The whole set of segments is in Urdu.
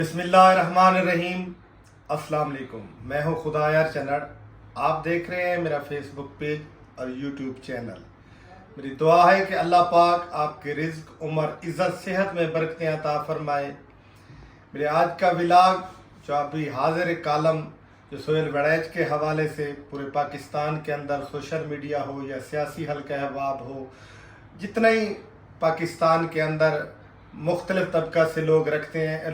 بسم اللہ الرحمن الرحیم۔ السلام علیکم، میں ہوں خدایار چنڑ۔ آپ دیکھ رہے ہیں میرا فیس بک پیج اور یوٹیوب چینل۔ میری دعا ہے کہ اللہ پاک آپ کے رزق، عمر، عزت، صحت میں برکتیں عطا فرمائے۔ میرے آج کا ولاگ جو ابھی حاضر کالم جو سہیل وڑیچ کے حوالے سے پورے پاکستان کے اندر سوشل میڈیا ہو یا سیاسی حلقہ احباب ہو، جتنا ہی پاکستان کے اندر مختلف طبقہ سے لوگ رکھتے ہیں،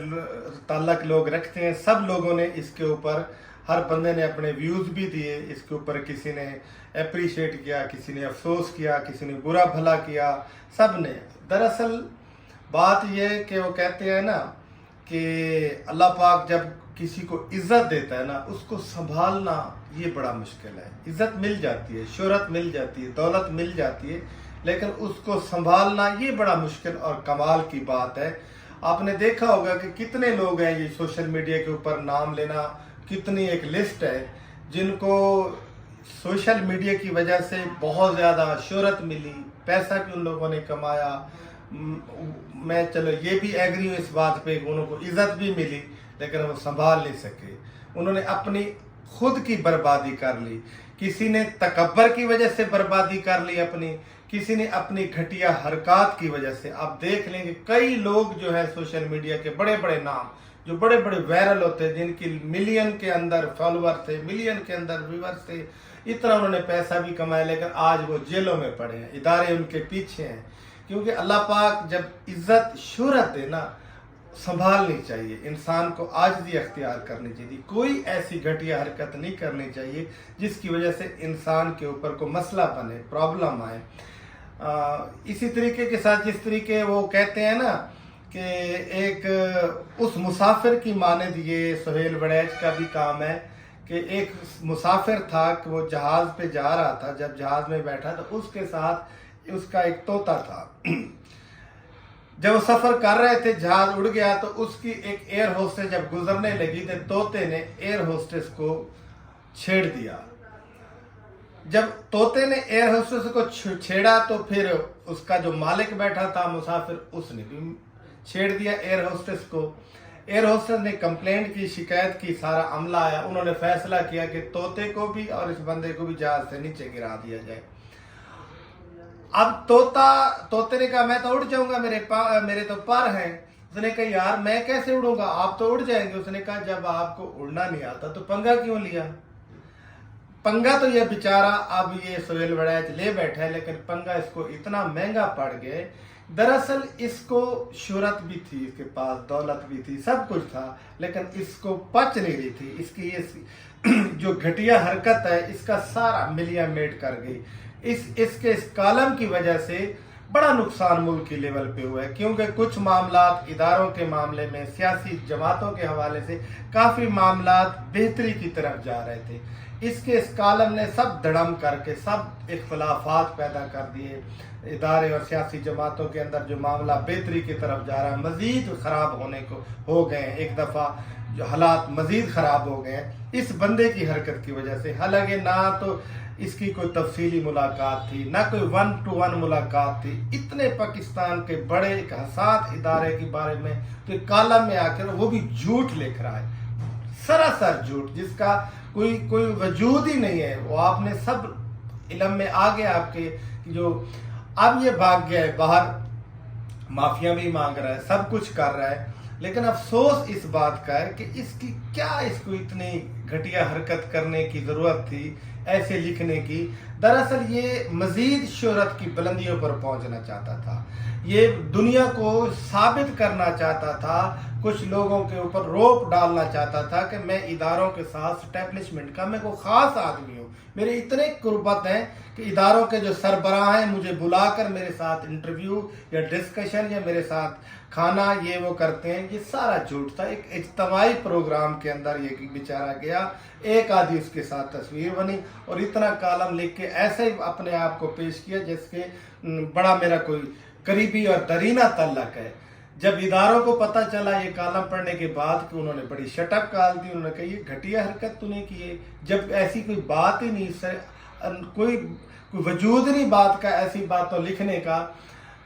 تعلق لوگ رکھتے ہیں، سب لوگوں نے اس کے اوپر، ہر بندے نے اپنے ویوز بھی دیے اس کے اوپر۔ کسی نے اپریشیٹ کیا، کسی نے افسوس کیا، کسی نے برا بھلا کیا، سب نے۔ دراصل بات یہ کہ وہ کہتے ہیں نا کہ اللہ پاک جب کسی کو عزت دیتا ہے نا، اس کو سنبھالنا یہ بڑا مشکل ہے۔ عزت مل جاتی ہے، شہرت مل جاتی ہے، دولت مل جاتی ہے، لیکن اس کو سنبھالنا یہ بڑا مشکل اور کمال کی بات ہے۔ آپ نے دیکھا ہوگا کہ کتنے لوگ ہیں، یہ سوشل میڈیا کے اوپر نام لینا، کتنی ایک لسٹ ہے جن کو سوشل میڈیا کی وجہ سے بہت زیادہ شہرت ملی، پیسہ بھی ان لوگوں نے کمایا۔ میں چلو یہ بھی ایگری ہوں اس بات پہ کہ انہوں کو عزت بھی ملی، لیکن وہ سنبھال نہیں سکے۔ انہوں نے اپنی خود کی بربادی کر لی، کسی نے تکبر کی وجہ سے بربادی کر لی اپنی، کسی نے اپنی گھٹیا حرکات کی وجہ سے۔ آپ دیکھ لیں کہ کئی لوگ جو ہے سوشل میڈیا کے بڑے بڑے نام جو بڑے بڑے وائرل ہوتے ہیں، جن کی ملین کے اندر فالوور تھے، ملین کے اندر ویورز تھے، اتنا انہوں نے پیسہ بھی کمایا، لیکن آج وہ جیلوں میں پڑے ہیں، ادارے ان کے پیچھے ہیں۔ کیونکہ اللہ پاک جب عزت شہرت دے نا، سنبھالنی چاہیے، انسان کو عاجزی اختیار کرنی چاہیے، کوئی ایسی گھٹیا حرکت نہیں کرنی چاہیے جس کی وجہ سے انسان کے اوپر کوئی مسئلہ بنے، پرابلم آئے۔ اسی طریقے کے ساتھ جس طریقے وہ کہتے ہیں نا کہ ایک اس مسافر کی مانند یہ سہیل وڑیچ کا بھی کام ہے کہ ایک مسافر تھا کہ وہ جہاز پہ جا رہا تھا، جب جہاز میں بیٹھا تو اس کے ساتھ اس کا ایک طوطا تھا۔ جب وہ سفر کر رہے تھے، جہاز اڑ گیا تو اس کی ایک ایئر ہوسٹس جب گزرنے لگی تو طوطے نے ایئر ہوسٹس کو چھیڑ دیا۔ جب طوطے نے ایئر ہوسٹس کو چھیڑا تو پھر اس کا جو مالک بیٹھا تھا مسافر، اس نے بھی چھیڑ دیا ایئر ہوسٹس کو۔ ایئر ہوسٹس نے کمپلینٹ کی، شکایت کی، سارا عملہ آیا، انہوں نے فیصلہ کیا کہ طوطے کو بھی اور اس بندے کو بھی جہاز سے نیچے گرا دیا جائے۔ اب طوطے نے کہا میں تو اڑ جاؤں گا، میرے تو پر ہیں۔ اس نے کہا یار میں کیسے اڑوں گا، آپ تو اڑ جائیں گے۔ اس نے کہا جب آپ کو اڑنا نہیں آتا تو پنگا کیوں لیا؟ پنگا تو یہ بیچارہ اب یہ سہیل وڑیچ لے بیٹھا ہے، لیکن پنگا اس کو اتنا مہنگا پڑ گئے۔ دراصل اس کو شہرت بھی تھی، اس کے پاس دولت بھی تھی، سب کچھ تھا، لیکن اس کو پچ نہیں رہی تھی۔ اس کی یہ جو گھٹیا حرکت ہے، اس کا سارا ملیا میٹ کر گئی۔ اس کے کالم کی وجہ سے بڑا نقصان ملک کی لیول پہ ہوا ہے، کیونکہ کچھ معاملات اداروں کے معاملے میں، سیاسی جماعتوں کے حوالے سے کافی معاملات بہتری کی طرف جا رہے تھے۔ اس کالم نے سب دڑم کر کے سب اختلافات پیدا کر دیے۔ ادارے اور سیاسی جماعتوں کے اندر جو معاملہ بہتری کی طرف جا رہا ہے، مزید خراب ہونے کو ہو گئے ہیں۔ ایک دفعہ جو حالات مزید خراب ہو گئے ہیں اس بندے کی حرکت کی وجہ سے۔ حالانکہ نہ تو اس کی کوئی تفصیلی ملاقات تھی، نہ کوئی 1 to 1 ملاقات تھی۔ اتنے پاکستان کے بڑے ایک حساس ادارے کے بارے میں تو ایک کالم میں آ کر وہ بھی جھوٹ لکھ رہا ہے، سراسر جھوٹ، جس کا کوئی وجود ہی نہیں ہے۔ وہ آپ نے سب علم میں آ گیا آپ کے، جو اب یہ بھاگ گیا ہے باہر، معافیا بھی مانگ رہا ہے، سب کچھ کر رہا ہے، لیکن افسوس اس بات کا ہے کہ اس کو اتنی گھٹیا حرکت کرنے کی ضرورت تھی، ایسے لکھنے کی۔ دراصل یہ مزید شہرت کی بلندیوں پر پہنچنا چاہتا تھا، یہ دنیا کو ثابت کرنا چاہتا تھا، کچھ لوگوں کے اوپر روپ ڈالنا چاہتا تھا کہ میں اداروں کے ساتھ اسٹیبلشمنٹ کا میں کوئی خاص آدمی ہوں، میرے اتنے قربت ہیں کہ اداروں کے جو سربراہ ہیں مجھے بلا کر میرے ساتھ انٹرویو یا ڈسکشن یا میرے ساتھ کھانا یہ وہ کرتے ہیں۔ یہ سارا جھوٹ تھا۔ ایک اجتماعی پروگرام کے اندر یہ بیچارہ گیا، ایک آدھی اس کے ساتھ تصویر بنی اور اتنا کالم لکھ کے ایسے ہی اپنے آپ کو پیش کیا جس کے بڑا میرا کوئی قریبی اور درینہ تعلق ہے۔ جب اداروں کو پتہ چلا یہ کالم پڑھنے کے بعد کہ انہوں نے بڑی شٹ اپ کال دی، انہوں نے کہا یہ گھٹیا حرکت تو نہیں کی ہے، جب ایسی کوئی بات ہی نہیں، کوئی وجود نہیں بات کا، ایسی باتوں لکھنے کا۔